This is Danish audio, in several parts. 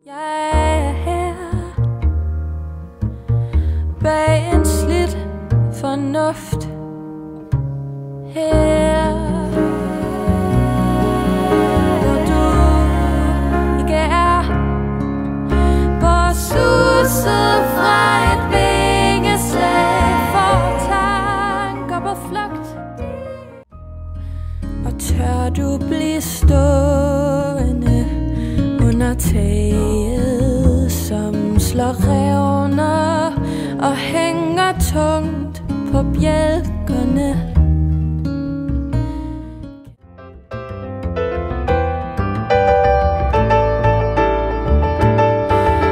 Jeg er her bag en slidt fornuft. Her hvor du ikke er, på suset fra et vingeslag, for tanker på flugt. Og tør du blive stående under taget, som slår revner og hænger tungt på bjælkerne.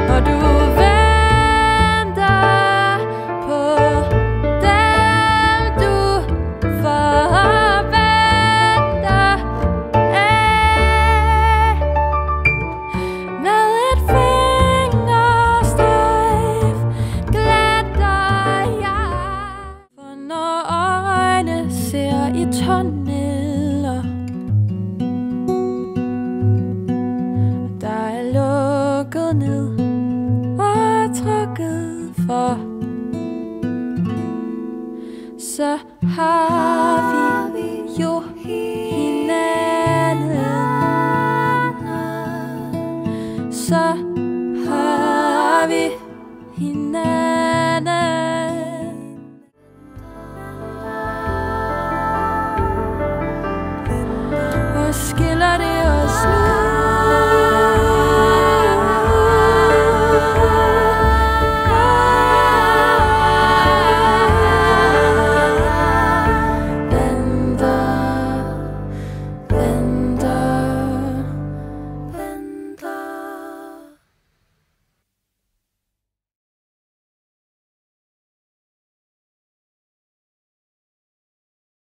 Og du venter på dem, du forventer af. Med et fingerstrejf glatter jeg. For når øjne ser i tunneler, der er lukket ned og trukket for, så har vi jo hinanden. Så har vi hinanden.